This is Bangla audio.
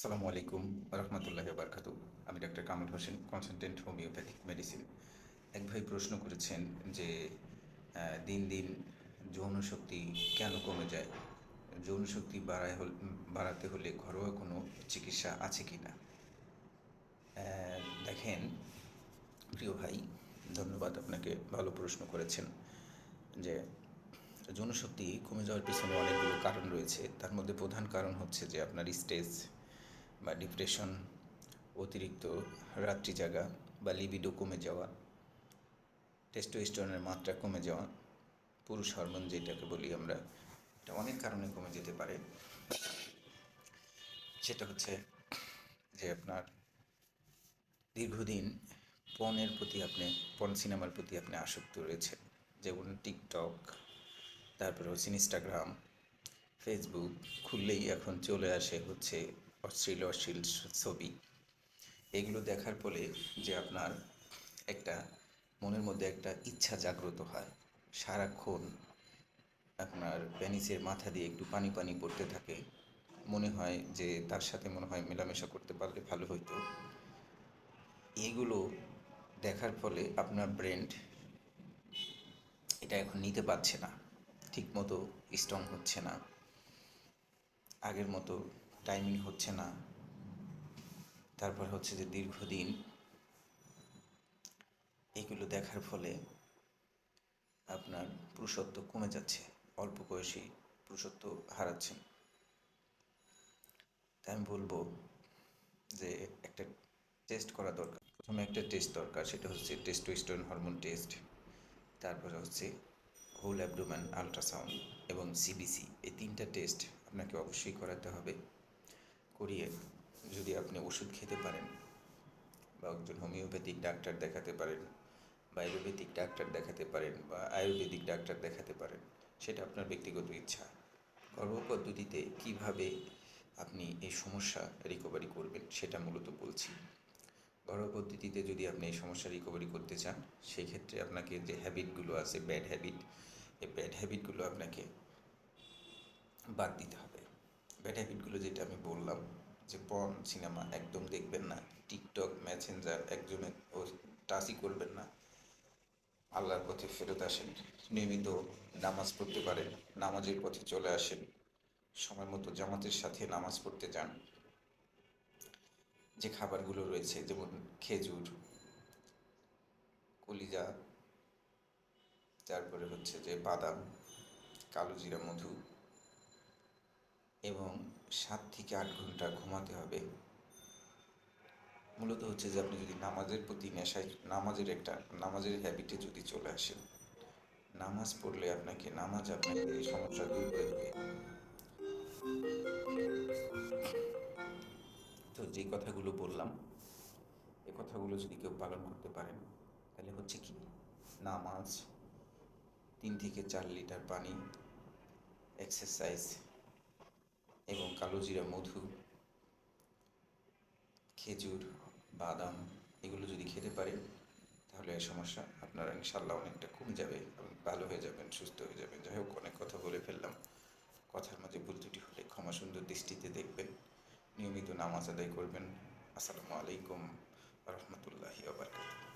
আসসালামু আলাইকুম রহমতুল্লাহি বারকাতু। আমি doctor Kamrul Hossain, consultant homeopathic medicine. এক ভাই প্রশ্ন করেছেন যে দিন দিন যৌন শক্তি কেন কমে যায়? যৌন শক্তি বাড়াতে হলে ঘরোয়া কোনো চিকিৎসা আছে কি না? দেখেন প্রিয় ভাই, ধন্যবাদ আপনাকে, ভালো প্রশ্ন করেছেন। যে যৌনশক্তি কমে যাওয়ার পিছনে অনেকগুলো কারণ রয়েছে। তার মধ্যে প্রধান কারণ হচ্ছে যে আপনার স্ট্রেস বা ডিপ্রেশন, অতিরিক্ত রাত্রি জাগা বা লিবিডো কমে যাওয়া, টেস্টোস্টেরনের মাত্রা কমে যাওয়া, পুরুষ হরমোন যেটাকে বলি আমরা, এটা অনেক কারণে কমে যেতে পারে। সেটা হচ্ছে যে আপনার দীর্ঘদিন পর্ন সিনেমার প্রতি আপনি আসক্ত রয়েছেন, যেমন টিকটক, তারপরে হচ্ছে ইনস্টাগ্রাম, ফেসবুক খুললেই এখন চলে আসে হচ্ছে অশ্লীল অশ্লীল ছবি। এগুলো দেখার ফলে যে আপনার একটা মনের মধ্যে একটা ইচ্ছা জাগ্রত হয়, সারাক্ষণ আপনার পেনিসের মাথা দিয়ে একটু পানি পানি পড়তে থাকে, মনে হয় যে তার সাথে মনে হয় মেলামেশা করতে পারলে ভালো হইতো। এগুলো দেখার ফলে আপনার ব্রেন এটা এখন নিতে পারছে না, ঠিকমতো স্ট্রং হচ্ছে না, আগের মতো টাইমিং হচ্ছে না। তারপর হচ্ছে যে দীর্ঘদিন এগুলো দেখার ফলে আপনার পুরুষত্ব কমে যাচ্ছে, অল্প বয়সী পুরুষত্ব হারাচ্ছেন। তাই আমি বলবো যে একটা টেস্ট করা দরকার। প্রথমে একটা টেস্ট দরকার, সেটা হচ্ছে টেস্টোস্টেরন হরমোন টেস্ট। তারপরে হচ্ছে হোল অ্যাবডোমেন আল্ট্রাসাউন্ড এবং সিবিসি, এই তিনটা টেস্ট আপনাকে অবশ্যই করাতে হবে। করিয়ে যদি আপনি ওষুধ খেতে পারেন বা একজন হোমিওপ্যাথিক ডাক্তার দেখাতে পারেন বা অ্যালোপ্যাথিক ডাক্তার দেখাতে পারেন বা আয়ুর্বেদিক ডাক্তার দেখাতে পারেন, সেটা আপনার ব্যক্তিগত ইচ্ছা। ঘরোয়া পদ্ধতিতে কীভাবে আপনি এই সমস্যা রিকভারি করবেন সেটা মূলত বলছি। ঘরোয়া পদ্ধতিতে যদি আপনি এই সমস্যা রিকভারি করতে চান, সেক্ষেত্রে আপনাকে যে হ্যাবিটগুলো আছে, ব্যাড হ্যাবিট, এই ব্যাড হ্যাবিটগুলো আপনাকে বাদ দিতে হবে। ব্যাড হ্যাবিটগুলো যেটা আমি বললাম, যে পর্ন সিনেমা একদম দেখবেন না, টিকটক, মেসেঞ্জার একজনে ও টাচই করবেন না। আল্লাহর পথে ফেরত আসেন, নিয়মিত নামাজ পড়তে পারেন, নামাজের পথে চলে আসেন, সময় মতো জামাতের সাথে নামাজ পড়তে যান। যে খাবারগুলো রয়েছে যেমন খেজুর, কলিজা, তারপরে হচ্ছে যে বাদাম, কালো জিরা, মধু, এবং 7 থেকে 8 ঘন্টা ঘুমাতে হবে। মূলত হচ্ছে যে আপনি যদি নামাজের প্রতি নেশায়, নামাজের হ্যাবিটে যদি চলে আসেন, নামাজ পড়লে নামাজ আপনাকে এই সমস্যা দূর করে দেবে। তো যে কথাগুলো বললাম, এই কথাগুলো যদি কেউ পালন করতে পারেন, তাহলে হচ্ছে কি, নামাজ, 3 থেকে 4 লিটার পানি, এক্সারসাইজ এবং কালো জিরা, মধু, খেজুর, বাদাম, এগুলো যদি খেতে পারেন, তাহলে এই সমস্যা আপনার ইনশাল্লাহ অনেকটা কমে যাবে এবং ভালো হয়ে যাবেন, সুস্থ হয়ে যাবেন। যাই হোক, অনেক কথা বলে ফেললাম। কথার মাঝে ভুল ত্রুটি হলে ক্ষমা সুন্দর দৃষ্টিতে দেখবেন। নিয়মিত নামাজ আদায় করবেন। আসসালামু আলাইকুম রহমতুল্লাহি ওয়া বারাকাতুহু।